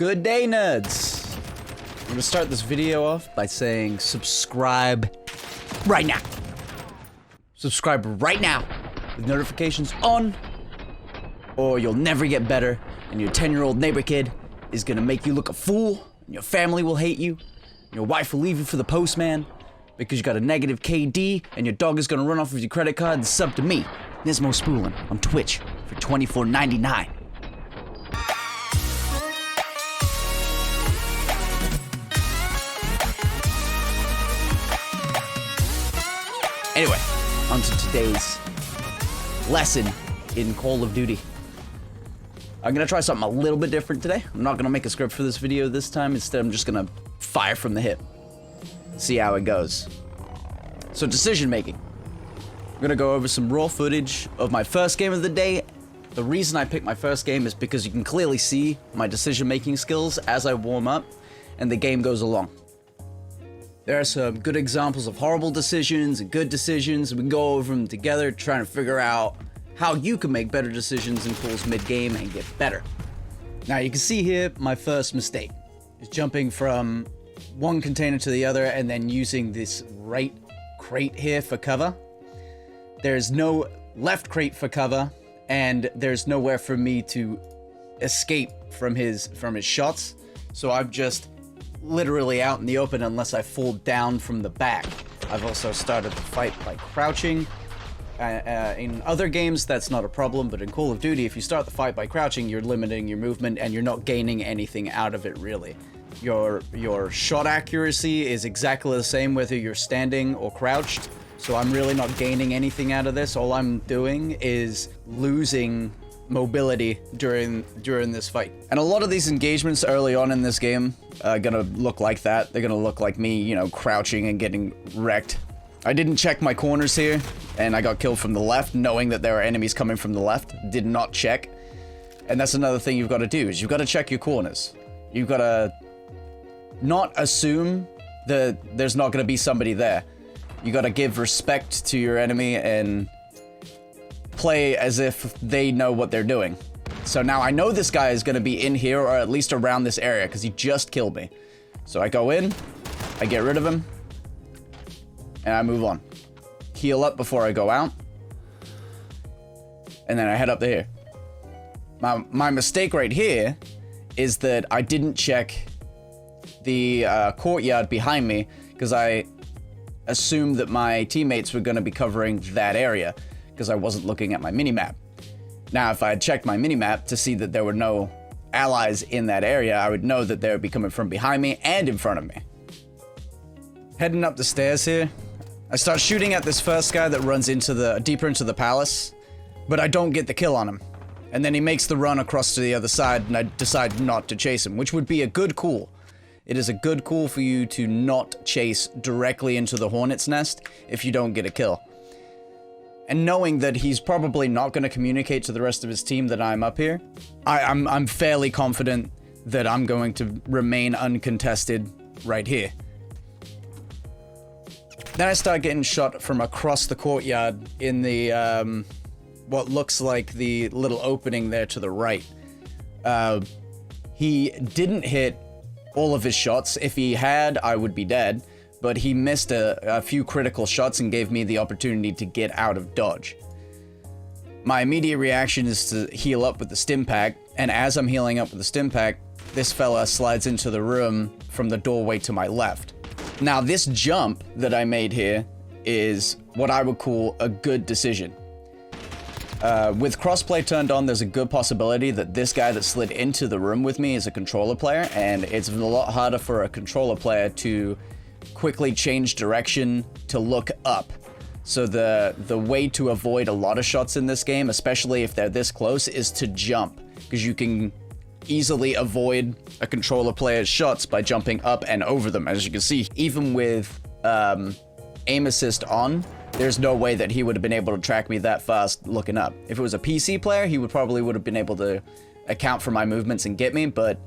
Good day, nerds! I'm gonna start this video off by saying subscribe right now. Subscribe right now with notifications on, or you'll never get better, and your 10-year-old neighbor kid is gonna make you look a fool, and your family will hate you, and your wife will leave you for the postman because you got a negative KD, and your dog is gonna run off with your credit card and sub to me, Nismospoolin, on Twitch for $24.99. Anyway, on to today's lesson in Call of Duty. I'm gonna try something a little bit different today. I'm not gonna make a script for this video this time. Instead, I'm just gonna fire from the hip. See how it goes. So, decision making. I'm gonna go over some raw footage of my first game of the day. The reason I picked my first game is because you can clearly see my decision making skills as I warm up and the game goes along. There are some good examples of horrible decisions and good decisions, and we can go over them together trying to figure out how you can make better decisions in calls mid-game and get better. Now you can see here my first mistake is jumping from one container to the other and then using this right crate here for cover. There's no left crate for cover, and there's nowhere for me to escape from his shots, so I'm just literally out in the open unless I fall down from the back. I've also started the fight by crouching. In other games, that's not a problem, but in Call of Duty, if you start the fight by crouching, you're limiting your movement and you're not gaining anything out of it, really. Your shot accuracy is exactly the same whether you're standing or crouched, so I'm really not gaining anything out of this. All I'm doing is losing mobility during this fight. And a lot of these engagements early on in this game are gonna look like that. They're gonna look like me, you know, crouching and getting wrecked. I didn't check my corners here, and I got killed from the left, knowing that there are enemies coming from the left. Did not check. And that's another thing you've got to do, is you've got to check your corners. You've got to not assume that there's not going to be somebody there. You got to give respect to your enemy and play as if they know what they're doing. So now I know this guy is going to be in here, or at least around this area, because he just killed me. So I go in, I get rid of him, and I move on. Heal up before I go out, and then I head up here. My mistake right here is that I didn't check the courtyard behind me, because I assumed that my teammates were going to be covering that area, because I wasn't looking at my minimap. Now, if I had checked my minimap to see that there were no allies in that area, I would know that they would be coming from behind me and in front of me. Heading up the stairs here, I start shooting at this first guy that runs deeper into the palace, but I don't get the kill on him. And then he makes the run across to the other side, and I decide not to chase him, which would be a good call. It is a good call for you to not chase directly into the hornet's nest if you don't get a kill. And knowing that he's probably not going to communicate to the rest of his team that I'm up here, I'm fairly confident that I'm going to remain uncontested right here. Then I start getting shot from across the courtyard in the, what looks like the little opening there to the right. He didn't hit all of his shots. If he had, I would be dead. But he missed a few critical shots and gave me the opportunity to get out of dodge. My immediate reaction is to heal up with the stim pack, and as I'm healing up with the stim pack, this fella slides into the room from the doorway to my left. Now, this jump that I made here is what I would call a good decision. With crossplay turned on, there's a good possibility that this guy that slid into the room with me is a controller player, and it's a lot harder for a controller player to quickly change direction to look up. So the way to avoid a lot of shots in this game, especially if they're this close, is to jump, because you can easily avoid a controller player's shots by jumping up and over them. As you can see, even with aim assist on, there's no way that he would have been able to track me that fast looking up. If it was a PC player, he would have been able to account for my movements and get me, but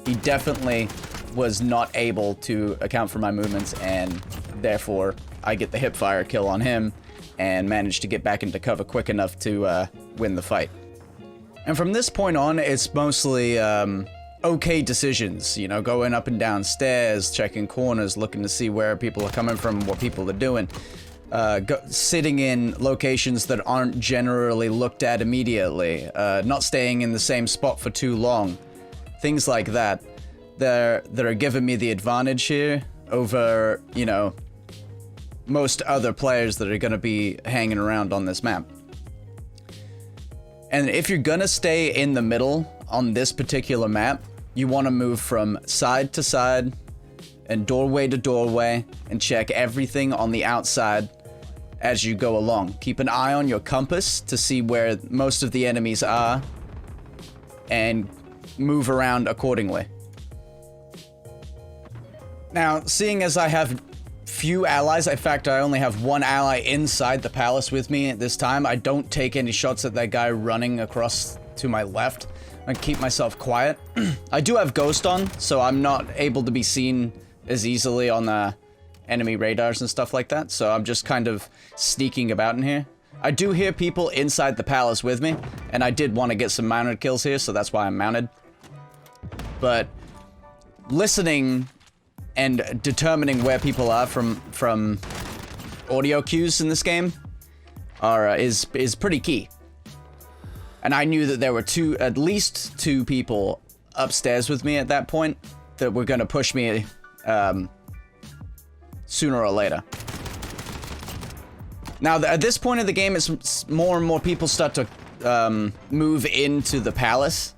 he definitely was not able to account for my movements, and therefore I get the hipfire kill on him and manage to get back into cover quick enough to win the fight. And from this point on, it's mostly okay decisions, you know, going up and down stairs, checking corners, looking to see where people are coming from, what people are doing, sitting in locations that aren't generally looked at immediately, not staying in the same spot for too long, things like that. That are giving me the advantage here over, you know, most other players that are going to be hanging around on this map. And if you're going to stay in the middle on this particular map, you want to move from side to side and doorway to doorway and check everything on the outside as you go along. Keep an eye on your compass to see where most of the enemies are and move around accordingly. Now, seeing as I have few allies, in fact, I only have one ally inside the palace with me at this time, I don't take any shots at that guy running across to my left. I keep myself quiet. I do have Ghost on, so I'm not able to be seen as easily on the enemy radars and stuff like that, so I'm just kind of sneaking about in here. I do hear people inside the palace with me, and I did want to get some mounted kills here, so that's why I'm mounted. But listening and determining where people are from audio cues in this game is pretty key. And I knew that there were at least two people upstairs with me at that point that were going to push me sooner or later. Now, at this point in the game, it's more and more people start to move into the palace,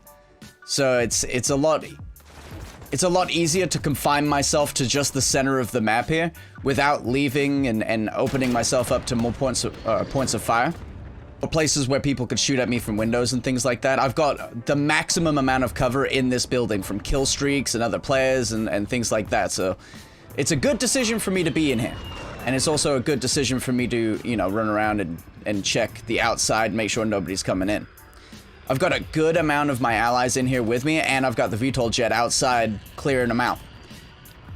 so it's a lot easier to confine myself to just the center of the map here without leaving and opening myself up to more points of fire. Or places where people could shoot at me from windows and things like that. I've got the maximum amount of cover in this building from kill streaks and other players and things like that. So it's a good decision for me to be in here. And it's also a good decision for me to, you know, run around and check the outside, make sure nobody's coming in. I've got a good amount of my allies in here with me, and I've got the VTOL jet outside clearing them out.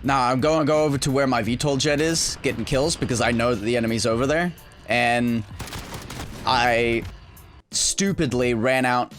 Now, I'm going to go over to where my VTOL jet is, getting kills, because I know that the enemy's over there. And I stupidly ran out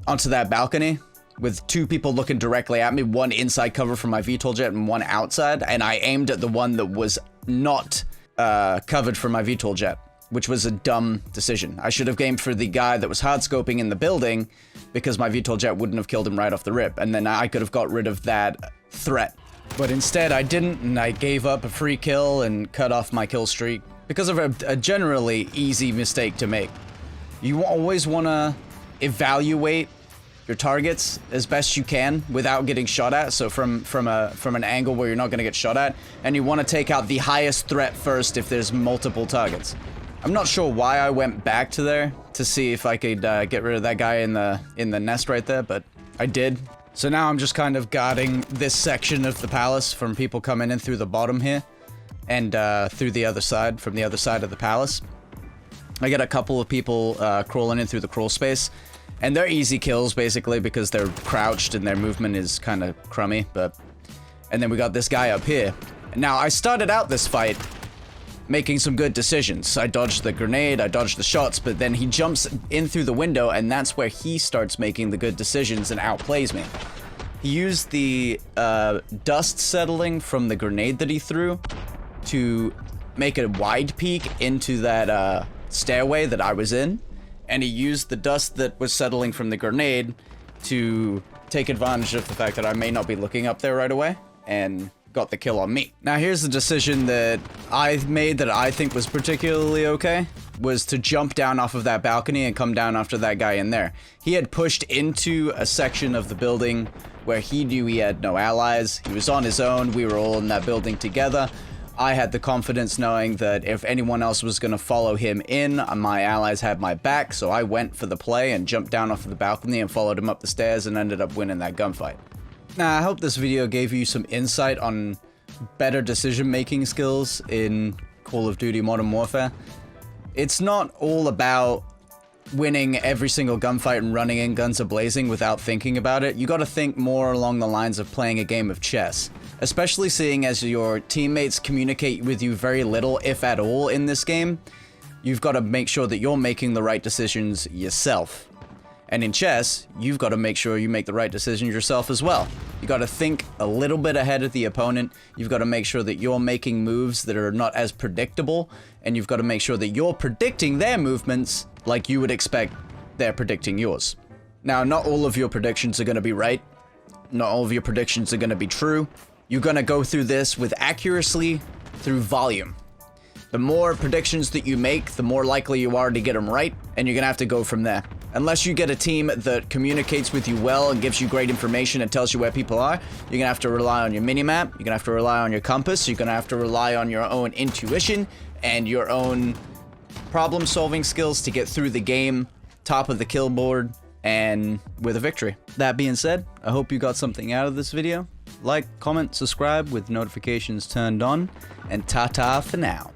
onto that balcony with two people looking directly at me, one inside cover from my VTOL jet and one outside, and I aimed at the one that was not covered from my VTOL jet, which was a dumb decision. I should have aimed for the guy that was hardscoping in the building because my VTOL jet wouldn't have killed him right off the rip, and then I could have got rid of that threat. But instead I didn't, and I gave up a free kill and cut off my kill streak because of a generally easy mistake to make. You always want to evaluate your targets as best you can without getting shot at, so from an angle where you're not going to get shot at, and you want to take out the highest threat first if there's multiple targets. I'm not sure why I went back to there to see if I could get rid of that guy in the nest right there, but I did. So now I'm just kind of guarding this section of the palace from people coming in through the bottom here and through the other side, from the other side of the palace. I get a couple of people crawling in through the crawl space, and they're easy kills basically because they're crouched and their movement is kind of crummy, and then we got this guy up here. Now, I started out this fight making some good decisions. I dodged the grenade, I dodged the shots, but then he jumps in through the window, and that's where he starts making the good decisions and outplays me. He used the dust settling from the grenade that he threw to make a wide peek into that stairway that I was in, and he used the dust that was settling from the grenade to take advantage of the fact that I may not be looking up there right away, and got the kill on me. Now, here's the decision that I made that I think was particularly okay, was to jump down off of that balcony and come down after that guy in there. He had pushed into a section of the building where he knew he had no allies. He was on his own. We were all in that building together. I had the confidence knowing that if anyone else was going to follow him in, my allies had my back, so I went for the play and jumped down off of the balcony and followed him up the stairs and ended up winning that gunfight. Now, I hope this video gave you some insight on better decision-making skills in Call of Duty Modern Warfare. It's not all about winning every single gunfight and running in guns a-blazing without thinking about it. You gotta think more along the lines of playing a game of chess. Especially seeing as your teammates communicate with you very little, if at all, in this game. You've got to make sure that you're making the right decisions yourself. And in chess, you've got to make sure you make the right decisions yourself as well. You got to think a little bit ahead of the opponent. You've got to make sure that you're making moves that are not as predictable, and you've got to make sure that you're predicting their movements like you would expect they're predicting yours. Now, not all of your predictions are going to be right. Not all of your predictions are going to be true. You're going to go through this with accuracy through volume. The more predictions that you make, the more likely you are to get them right, and you're going to have to go from there. Unless you get a team that communicates with you well and gives you great information and tells you where people are, you're going to have to rely on your minimap, you're going to have to rely on your compass, you're going to have to rely on your own intuition and your own problem-solving skills to get through the game, top of the kill board, and with a victory. That being said, I hope you got something out of this video. Like, comment, subscribe with notifications turned on, and ta-ta for now.